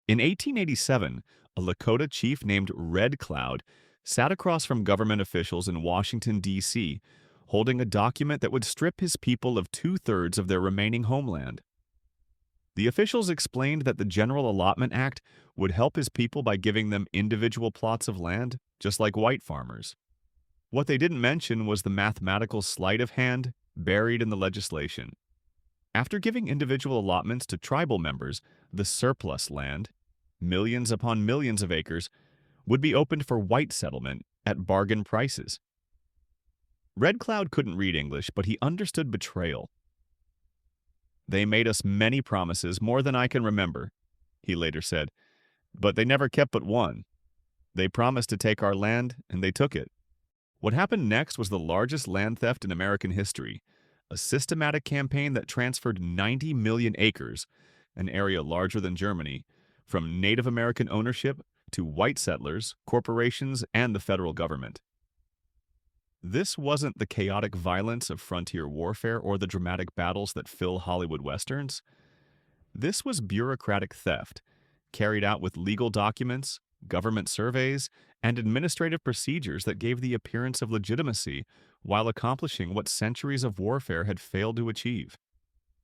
In 1887, a Lakota chief named Red Cloud sat across from government officials in Washington, D.C., holding a document that would strip his people of two-thirds of their remaining homeland. The officials explained that the General Allotment Act would help his people by giving them individual plots of land, just like white farmers. What they didn't mention was the mathematical sleight of hand buried in the legislation. After giving individual allotments to tribal members, the surplus land, millions upon millions of acres, would be opened for white settlement at bargain prices. Red Cloud couldn't read English, but he understood betrayal. "They made us many promises, more than I can remember," he later said, "but they never kept but one. They promised to take our land, and they took it." What happened next was the largest land theft in American history, a systematic campaign that transferred 90 million acres, an area larger than Germany, from Native American ownership to white settlers, corporations, and the federal government. This wasn't the chaotic violence of frontier warfare or the dramatic battles that fill Hollywood westerns. This was bureaucratic theft, carried out with legal documents, government surveys, and administrative procedures that gave the appearance of legitimacy while accomplishing what centuries of warfare had failed to achieve: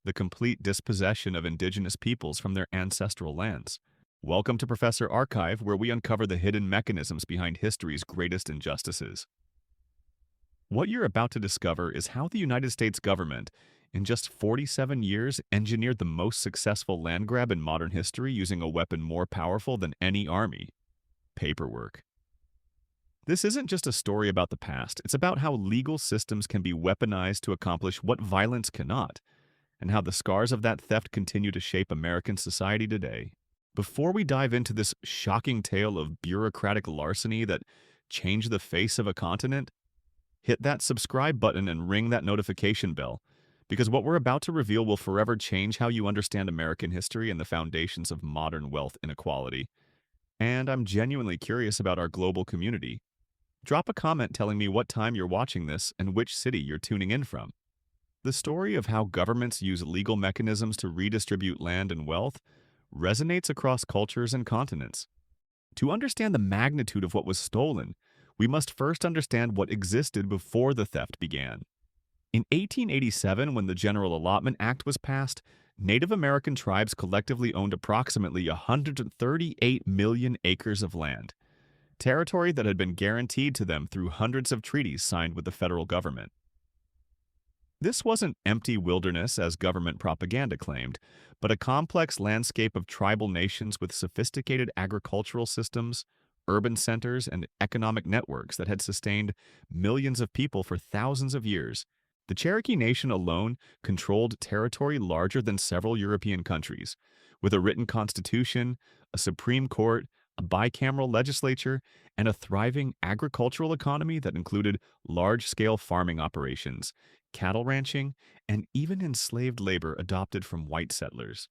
the complete dispossession of indigenous peoples from their ancestral lands. Welcome to Professor Archive, where we uncover the hidden mechanisms behind history's greatest injustices. What you're about to discover is how the United States government, in just 47 years, engineered the most successful land grab in modern history using a weapon more powerful than any army: paperwork. This isn't just a story about the past, it's about how legal systems can be weaponized to accomplish what violence cannot, and how the scars of that theft continue to shape American society today. Before we dive into this shocking tale of bureaucratic larceny that changed the face of a continent, hit that subscribe button and ring that notification bell, because what we're about to reveal will forever change how you understand American history and the foundations of modern wealth inequality. And I'm genuinely curious about our global community. Drop a comment telling me what time you're watching this and which city you're tuning in from. The story of how governments use legal mechanisms to redistribute land and wealth resonates across cultures and continents. To understand the magnitude of what was stolen, we must first understand what existed before the theft began. In 1887, when the General Allotment Act was passed, Native American tribes collectively owned approximately 138 million acres of land, territory that had been guaranteed to them through hundreds of treaties signed with the federal government. This wasn't empty wilderness, as government propaganda claimed, but a complex landscape of tribal nations with sophisticated agricultural systems, urban centers, and economic networks that had sustained millions of people for thousands of years. The Cherokee Nation alone controlled territory larger than several European countries, with a written constitution, a Supreme Court, a bicameral legislature, and a thriving agricultural economy that included large-scale farming operations, cattle ranching, and even enslaved labor adopted from white settlers.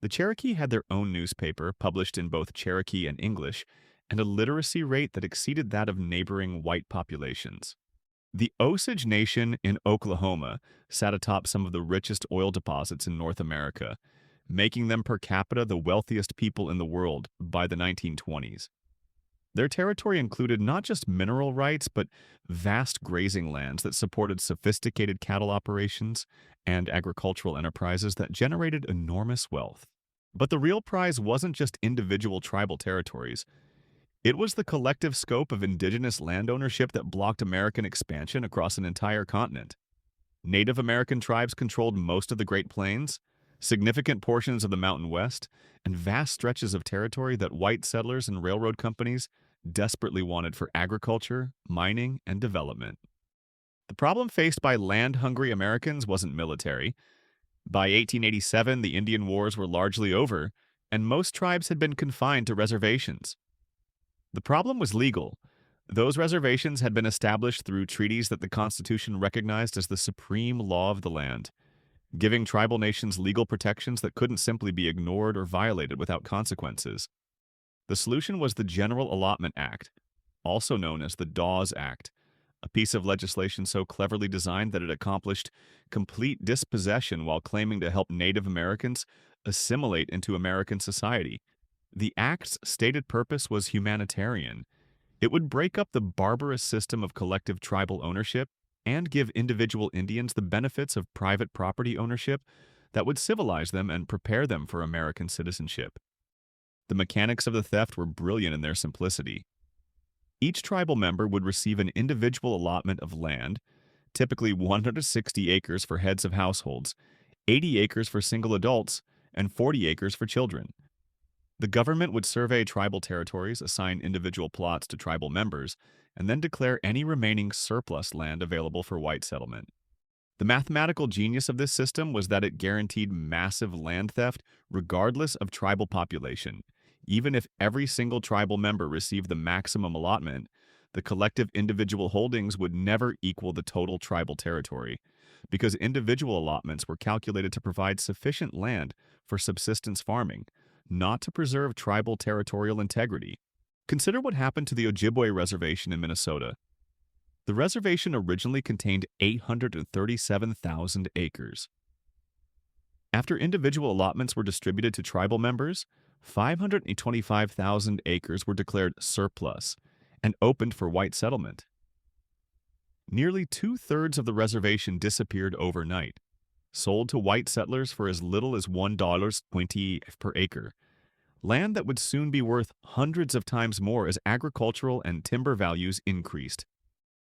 The Cherokee had their own newspaper, published in both Cherokee and English, and a literacy rate that exceeded that of neighboring white populations. The Osage Nation in Oklahoma sat atop some of the richest oil deposits in North America, making them per capita the wealthiest people in the world by the 1920s. Their territory included not just mineral rights, but vast grazing lands that supported sophisticated cattle operations and agricultural enterprises that generated enormous wealth. But the real prize wasn't just individual tribal territories. It was the collective scope of indigenous land ownership that blocked American expansion across an entire continent. Native American tribes controlled most of the Great Plains, significant portions of the Mountain West, and vast stretches of territory that white settlers and railroad companies desperately wanted for agriculture, mining, and development. The problem faced by land-hungry Americans wasn't military. By 1887, the Indian Wars were largely over, and most tribes had been confined to reservations. The problem was legal. Those reservations had been established through treaties that the Constitution recognized as the supreme law of the land, giving tribal nations legal protections that couldn't simply be ignored or violated without consequences. The solution was the General Allotment Act, also known as the Dawes Act, a piece of legislation so cleverly designed that it accomplished complete dispossession while claiming to help Native Americans assimilate into American society. The Act's stated purpose was humanitarian. It would break up the barbarous system of collective tribal ownership and give individual Indians the benefits of private property ownership that would civilize them and prepare them for American citizenship. The mechanics of the theft were brilliant in their simplicity. Each tribal member would receive an individual allotment of land, typically 160 acres for heads of households, 80 acres for single adults, and 40 acres for children. The government would survey tribal territories, assign individual plots to tribal members, and then declare any remaining surplus land available for white settlement. The mathematical genius of this system was that it guaranteed massive land theft regardless of tribal population. Even if every single tribal member received the maximum allotment, the collective individual holdings would never equal the total tribal territory, because individual allotments were calculated to provide sufficient land for subsistence farming, not to preserve tribal territorial integrity. Consider what happened to the Ojibwe Reservation in Minnesota. The reservation originally contained 837,000 acres. After individual allotments were distributed to tribal members, 525,000 acres were declared surplus and opened for white settlement. Nearly two-thirds of the reservation disappeared overnight, sold to white settlers for as little as $1.20 per acre, land that would soon be worth hundreds of times more as agricultural and timber values increased.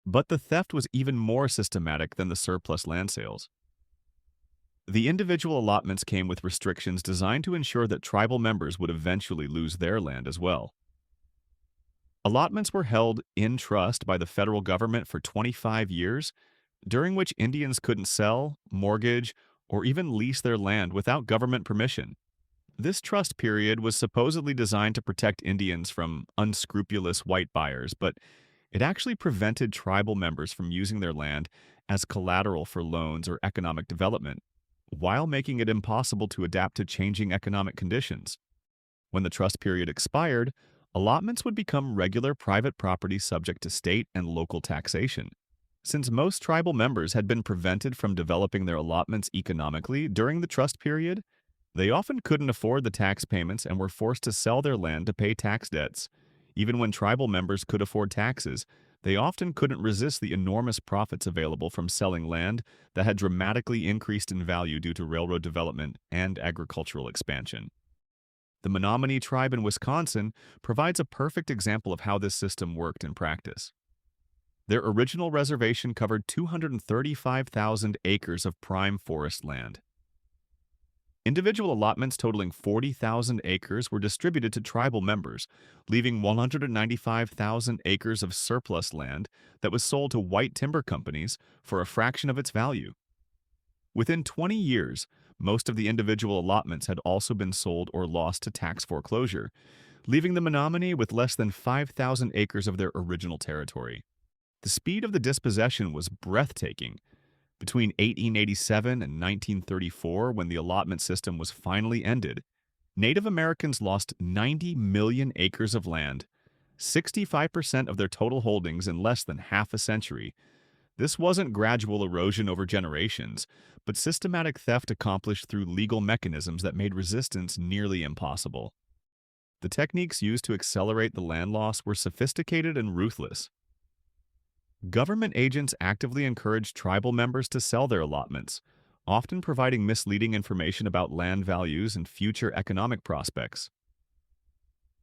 But the theft was even more systematic than the surplus land sales. The individual allotments came with restrictions designed to ensure that tribal members would eventually lose their land as well. Allotments were held in trust by the federal government for 25 years, during which Indians couldn't sell, mortgage, or even lease their land without government permission. This trust period was supposedly designed to protect Indians from unscrupulous white buyers, but it actually prevented tribal members from using their land as collateral for loans or economic development, while making it impossible to adapt to changing economic conditions. When the trust period expired, allotments would become regular private property subject to state and local taxation. Since most tribal members had been prevented from developing their allotments economically during the trust period, they often couldn't afford the tax payments and were forced to sell their land to pay tax debts. Even when tribal members could afford taxes, they often couldn't resist the enormous profits available from selling land that had dramatically increased in value due to railroad development and agricultural expansion. The Menominee tribe in Wisconsin provides a perfect example of how this system worked in practice. Their original reservation covered 235,000 acres of prime forest land. Individual allotments totaling 40,000 acres were distributed to tribal members, leaving 195,000 acres of surplus land that was sold to white timber companies for a fraction of its value. Within 20 years, most of the individual allotments had also been sold or lost to tax foreclosure, leaving the Menominee with less than 5,000 acres of their original territory. The speed of the dispossession was breathtaking. Between 1887 and 1934, when the allotment system was finally ended, Native Americans lost 90 million acres of land, 65% of their total holdings in less than half a century. This wasn't gradual erosion over generations, but systematic theft accomplished through legal mechanisms that made resistance nearly impossible. The techniques used to accelerate the land loss were sophisticated and ruthless. Government agents actively encouraged tribal members to sell their allotments, often providing misleading information about land values and future economic prospects.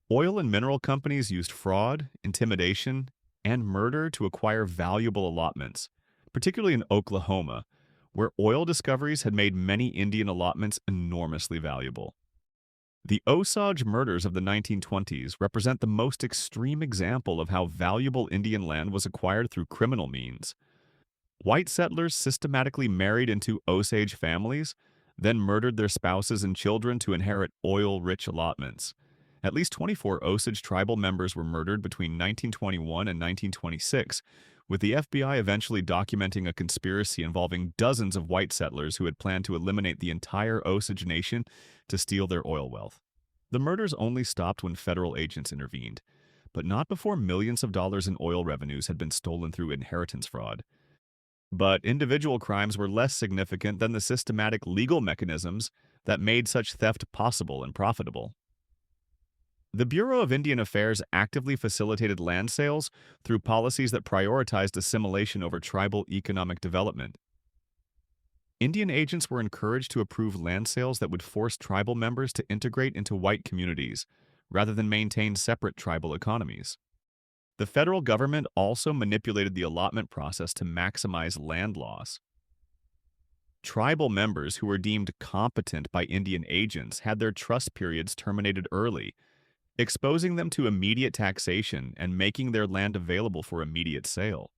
Oil and mineral companies used fraud, intimidation, and murder to acquire valuable allotments, particularly in Oklahoma, where oil discoveries had made many Indian allotments enormously valuable. The Osage murders of the 1920s represent the most extreme example of how valuable Indian land was acquired through criminal means. White settlers systematically married into Osage families, then murdered their spouses and children to inherit oil-rich allotments. At least 24 Osage tribal members were murdered between 1921 and 1926, with the FBI eventually documenting a conspiracy involving dozens of white settlers who had planned to eliminate the entire Osage Nation to steal their oil wealth. The murders only stopped when federal agents intervened, but not before millions of dollars in oil revenues had been stolen through inheritance fraud. But individual crimes were less significant than the systematic legal mechanisms that made such theft possible and profitable. The Bureau of Indian Affairs actively facilitated land sales through policies that prioritized assimilation over tribal economic development. Indian agents were encouraged to approve land sales that would force tribal members to integrate into white communities, rather than maintain separate tribal economies. The federal government also manipulated the allotment process to maximize land loss. Tribal members who were deemed competent by Indian agents had their trust periods terminated early, exposing them to immediate taxation and making their land available for immediate sale.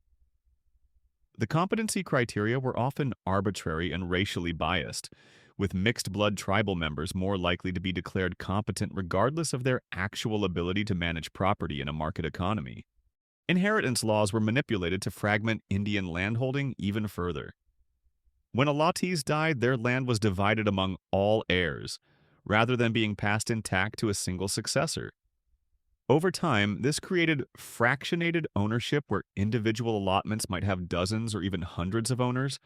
The competency criteria were often arbitrary and racially biased, with mixed-blood tribal members more likely to be declared competent regardless of their actual ability to manage property in a market economy. Inheritance laws were manipulated to fragment Indian landholding even further. When allottees died, their land was divided among all heirs, rather than being passed intact to a single successor. Over time, this created fractionated ownership where individual allotments might have dozens or even hundreds of owners,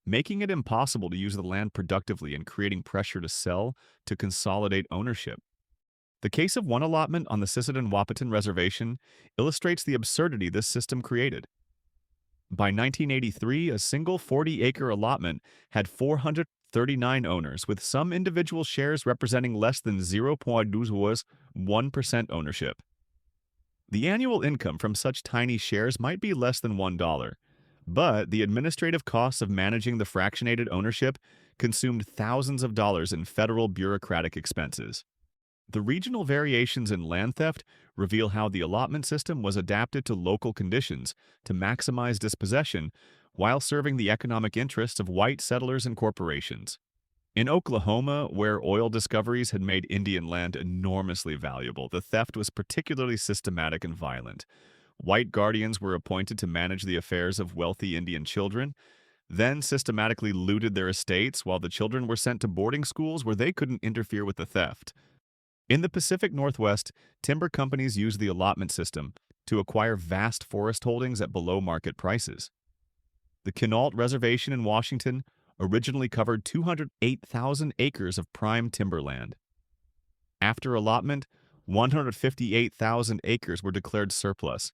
making it impossible to use the land productively and creating pressure to sell to consolidate ownership. The case of one allotment on the Sisseton-Wahpeton Reservation illustrates the absurdity this system created. By 1983, a single 40-acre allotment had 439 owners, with some individual shares representing less than 0.1% ownership. The annual income from such tiny shares might be less than $1, but the administrative costs of managing the fractionated ownership consumed thousands of dollars in federal bureaucratic expenses. The regional variations in land theft reveal how the allotment system was adapted to local conditions to maximize dispossession while serving the economic interests of white settlers and corporations. In Oklahoma, where oil discoveries had made Indian land enormously valuable, the theft was particularly systematic and violent. White guardians were appointed to manage the affairs of wealthy Indian children, then systematically looted their estates while the children were sent to boarding schools where they couldn't interfere with the theft. In the Pacific Northwest, timber companies used the allotment system to acquire vast forest holdings at below-market prices. The Quinault Reservation in Washington originally covered 208,000 acres of prime timberland. After allotment, 158,000 acres were declared surplus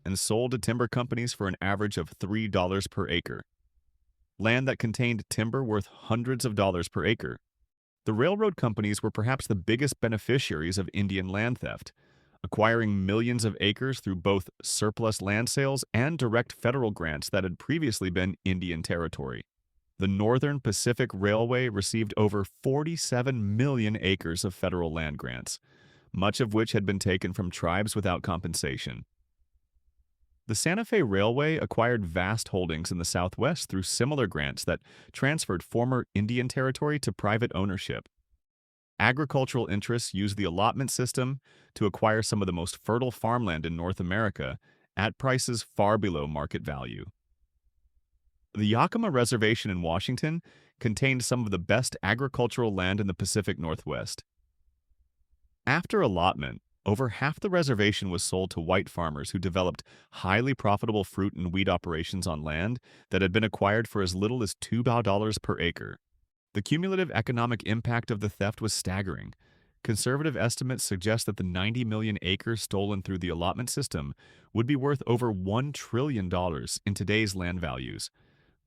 and sold to timber companies for an average of $3 per acre. Land that contained timber worth hundreds of dollars per acre. The railroad companies were perhaps the biggest beneficiaries of Indian land theft, acquiring millions of acres through both surplus land sales and direct federal grants that had previously been Indian territory. The Northern Pacific Railway received over 47 million acres of federal land grants, much of which had been taken from tribes without compensation. The Santa Fe Railway acquired vast holdings in the Southwest through similar grants that transferred former Indian territory to private ownership. Agricultural interests used the allotment system to acquire some of the most fertile farmland in North America at prices far below market value. The Yakima Reservation in Washington contained some of the best agricultural land in the Pacific Northwest. After allotment, over half the reservation was sold to white farmers who developed highly profitable fruit and wheat operations on land that had been acquired for as little as $2 per acre. The cumulative economic impact of the theft was staggering. Conservative estimates suggest that the 90 million acres stolen through the allotment system would be worth over $1 trillion in today's land values.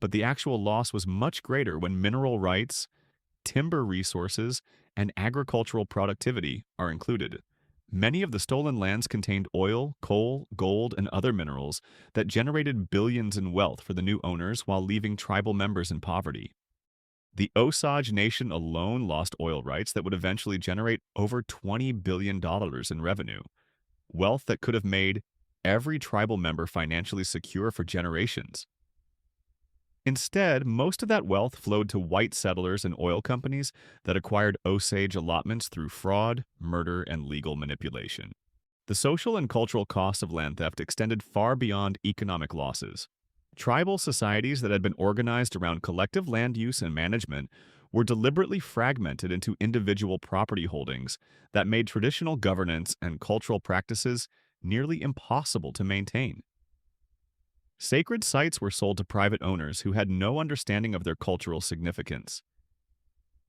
But the actual loss was much greater when mineral rights, timber resources, and agricultural productivity are included. Many of the stolen lands contained oil, coal, gold, and other minerals that generated billions in wealth for the new owners while leaving tribal members in poverty. The Osage Nation alone lost oil rights that would eventually generate over $20 billion in revenue, wealth that could have made every tribal member financially secure for generations. Instead, most of that wealth flowed to white settlers and oil companies that acquired Osage allotments through fraud, murder, and legal manipulation. The social and cultural costs of land theft extended far beyond economic losses. Tribal societies that had been organized around collective land use and management were deliberately fragmented into individual property holdings that made traditional governance and cultural practices nearly impossible to maintain. Sacred sites were sold to private owners who had no understanding of their cultural significance.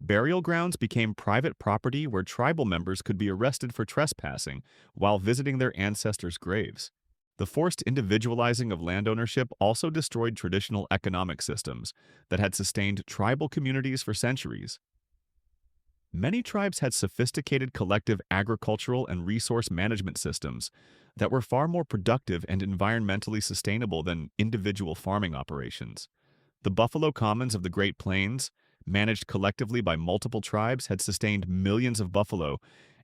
Burial grounds became private property where tribal members could be arrested for trespassing while visiting their ancestors' graves. The forced individualizing of land ownership also destroyed traditional economic systems that had sustained tribal communities for centuries. Many tribes had sophisticated collective agricultural and resource management systems that were far more productive and environmentally sustainable than individual farming operations. The buffalo commons of the Great Plains, managed collectively by multiple tribes, had sustained millions of buffalo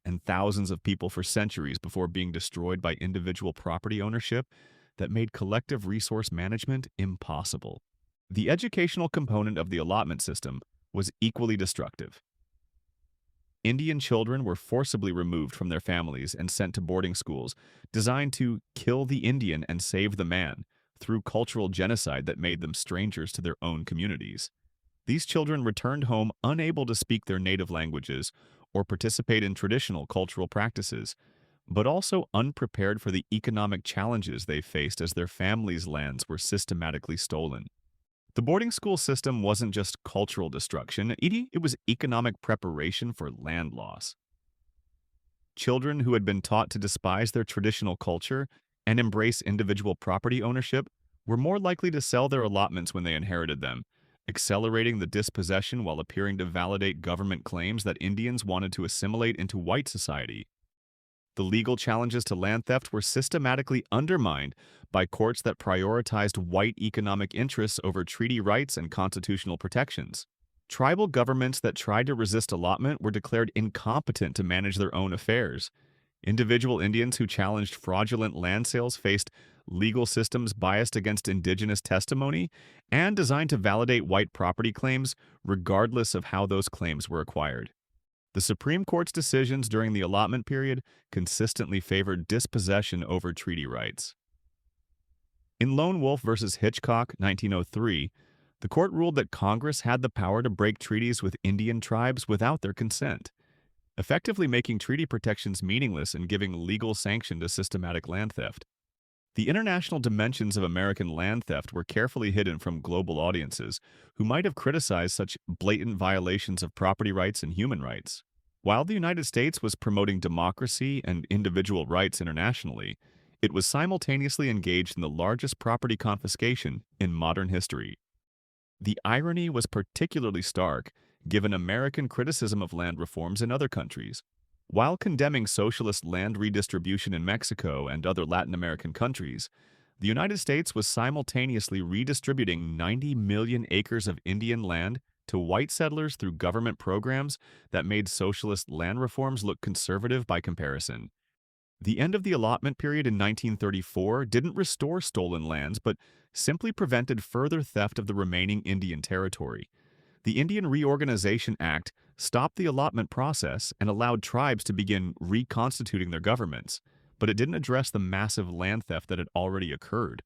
and thousands of people for centuries before being destroyed by individual property ownership that made collective resource management impossible. The educational component of the allotment system was equally destructive. Indian children were forcibly removed from their families and sent to boarding schools designed to kill the Indian and save the man through cultural genocide that made them strangers to their own communities. These children returned home unable to speak their native languages or participate in traditional cultural practices, but also unprepared for the economic challenges they faced as their families' lands were systematically stolen. The boarding school system wasn't just cultural destruction, it was economic preparation for land loss. Children who had been taught to despise their traditional culture and embrace individual property ownership were more likely to sell their allotments when they inherited them, accelerating the dispossession while appearing to validate government claims that Indians wanted to assimilate into white society. The legal challenges to land theft were systematically undermined by courts that prioritized white economic interests over treaty rights and constitutional protections. Tribal governments that tried to resist allotment were declared incompetent to manage their own affairs. Individual Indians who challenged fraudulent land sales faced legal systems biased against indigenous testimony and designed to validate white property claims regardless of how those claims were acquired. The Supreme Court's decisions during the allotment period consistently favored dispossession over treaty rights. In Lone Wolf versus Hitchcock, 1903, the court ruled that Congress had the power to break treaties with Indian tribes without their consent, effectively making treaty protections meaningless and giving legal sanction to systematic land theft. The international dimensions of American land theft were carefully hidden from global audiences who might have criticized such blatant violations of property rights and human rights. While the United States was promoting democracy and individual rights internationally, it was simultaneously engaged in the largest property confiscation in modern history. The irony was particularly stark given American criticism of land reforms in other countries. While condemning socialist land redistribution in Mexico and other Latin American countries, the United States was simultaneously redistributing 90 million acres of Indian land to white settlers through government programs that made socialist land reforms look conservative by comparison. The end of the allotment period in 1934 didn't restore stolen lands, but simply prevented further theft of the remaining Indian territory. The Indian Reorganization Act stopped the allotment process and allowed tribes to begin reconstituting their governments, but it didn't address the massive land theft that had already occurred,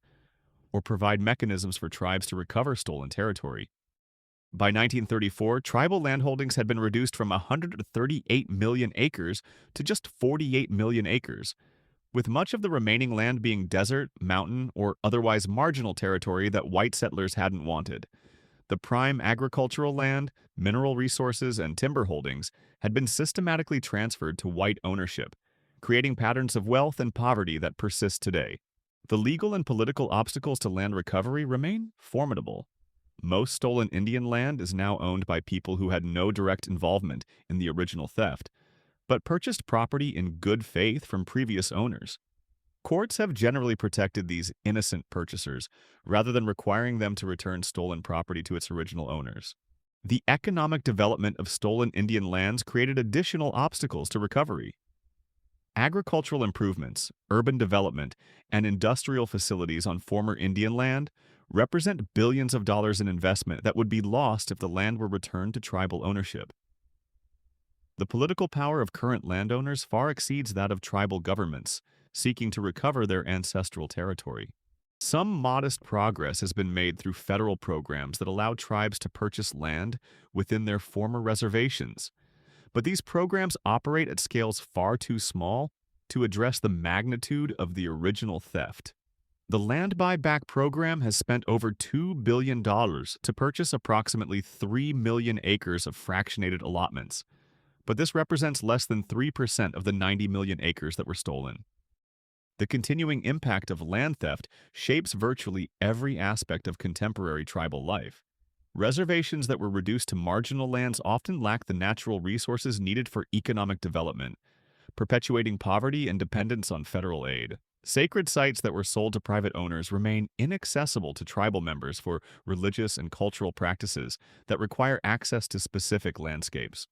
or provide mechanisms for tribes to recover stolen territory. By 1934, tribal landholdings had been reduced from 138 million acres to just 48 million acres, with much of the remaining land being desert, mountain, or otherwise marginal territory that white settlers hadn't wanted. The prime agricultural land, mineral resources, and timber holdings had been systematically transferred to white ownership, creating patterns of wealth and poverty that persist today. The legal and political obstacles to land recovery remain formidable. Most stolen Indian land is now owned by people who had no direct involvement in the original theft, but purchased property in good faith from previous owners. Courts have generally protected these innocent purchasers rather than requiring them to return stolen property to its original owners. The economic development of stolen Indian lands created additional obstacles to recovery. Agricultural improvements, urban development, and industrial facilities on former Indian land represent billions of dollars in investment that would be lost if the land were returned to tribal ownership. The political power of current landowners far exceeds that of tribal governments seeking to recover their ancestral territory. Some modest progress has been made through federal programs that allow tribes to purchase land within their former reservations, but these programs operate at scales far too small to address the magnitude of the original theft. The land buyback program has spent over $2 billion to purchase approximately 3 million acres of fractionated allotments, but this represents less than 3% of the 90 million acres that were stolen. The continuing impact of land theft shapes virtually every aspect of contemporary tribal life. Reservations that were reduced to marginal lands often lack the natural resources needed for economic development, perpetuating poverty and dependence on federal aid. Sacred sites that were sold to private owners remain inaccessible to tribal members for religious and cultural practices that require access to specific landscapes.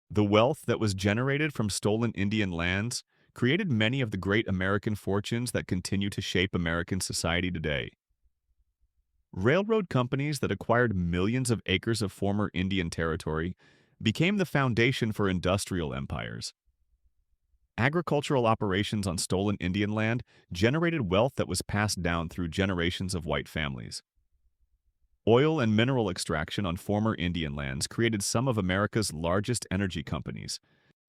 The wealth that was generated from stolen Indian lands created many of the great American fortunes that continue to shape American society today. Railroad companies that acquired millions of acres of former Indian territory became the foundation for industrial empires. Agricultural operations on stolen Indian land generated wealth that was passed down through generations of white families. Oil and mineral extraction on former Indian lands created some of America's largest energy companies.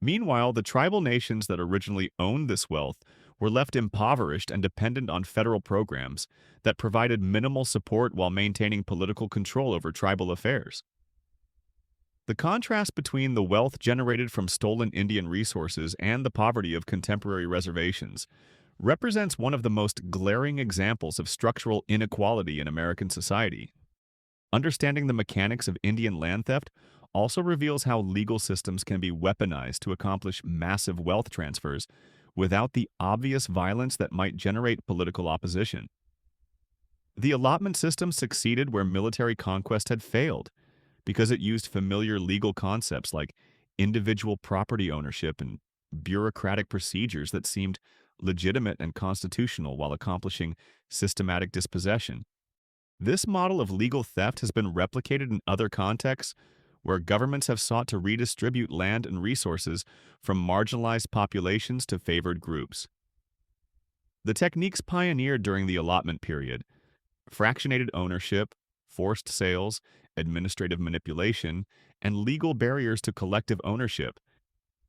Meanwhile, the tribal nations that originally owned this wealth were left impoverished and dependent on federal programs that provided minimal support while maintaining political control over tribal affairs. The contrast between the wealth generated from stolen Indian resources and the poverty of contemporary reservations represents one of the most glaring examples of structural inequality in American society. Understanding the mechanics of Indian land theft also reveals how legal systems can be weaponized to accomplish massive wealth transfers without the obvious violence that might generate political opposition. The allotment system succeeded where military conquest had failed, because it used familiar legal concepts like individual property ownership and bureaucratic procedures that seemed legitimate and constitutional while accomplishing systematic dispossession. This model of legal theft has been replicated in other contexts where governments have sought to redistribute land and resources from marginalized populations to favored groups. The techniques pioneered during the allotment period, fractionated ownership, forced sales, administrative manipulation, and legal barriers to collective ownership,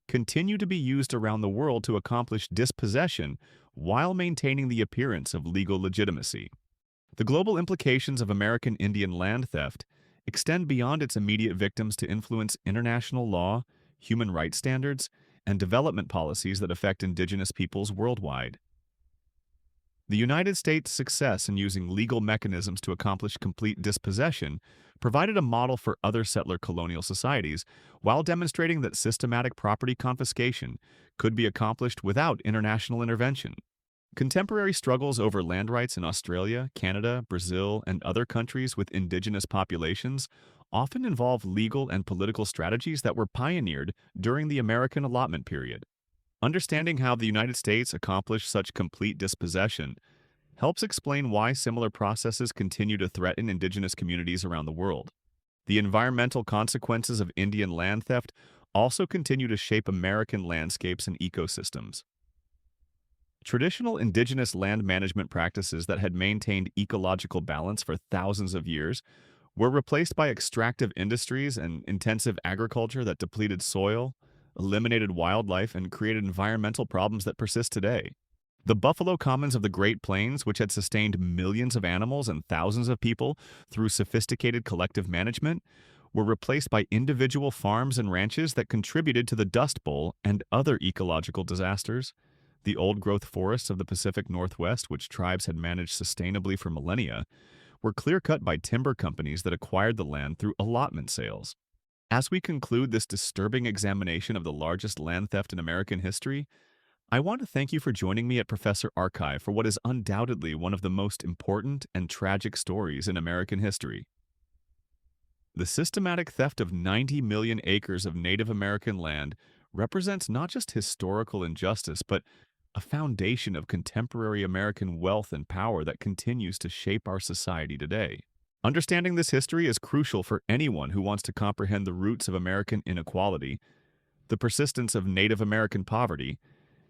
continue to be used around the world to accomplish dispossession while maintaining the appearance of legal legitimacy. The global implications of American Indian land theft extend beyond its immediate victims to influence international law, human rights standards, and development policies that affect indigenous peoples worldwide. The United States' success in using legal mechanisms to accomplish complete dispossession provided a model for other settler colonial societies while demonstrating that systematic property confiscation could be accomplished without international intervention. Contemporary struggles over land rights in Australia, Canada, Brazil, and other countries with indigenous populations often involve legal and political strategies that were pioneered during the American allotment period. Understanding how the United States accomplished such complete dispossession helps explain why similar processes continue to threaten indigenous communities around the world. The environmental consequences of Indian land theft also continue to shape American landscapes and ecosystems. Traditional indigenous land management practices that had maintained ecological balance for thousands of years were replaced by extractive industries and intensive agriculture that depleted soil, eliminated wildlife, and created environmental problems that persist today. The buffalo commons of the Great Plains, which had sustained millions of animals and thousands of people through sophisticated collective management, were replaced by individual farms and ranches that contributed to the Dust Bowl and other ecological disasters. The old-growth forests of the Pacific Northwest, which tribes had managed sustainably for millennia, were clear-cut by timber companies that acquired the land through allotment sales. As we conclude this disturbing examination of the largest land theft in American history, I want to thank you for joining me at Professor Archive for what is undoubtedly one of the most important and tragic stories in American history. The systematic theft of 90 million acres of Native American land represents not just historical injustice, but a foundation of contemporary American wealth and power that continues to shape our society today. Understanding this history is crucial for anyone who wants to comprehend the roots of American inequality, the persistence of Native American poverty,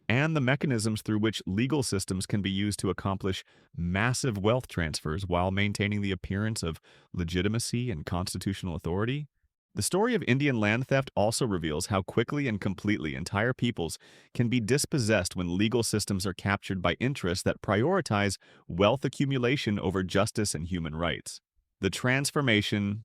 and the mechanisms through which legal systems can be used to accomplish massive wealth transfers while maintaining the appearance of legitimacy and constitutional authority. The story of Indian land theft also reveals how quickly and completely entire peoples can be dispossessed when legal systems are captured by interests that prioritize wealth accumulation over justice and human rights. The transformation,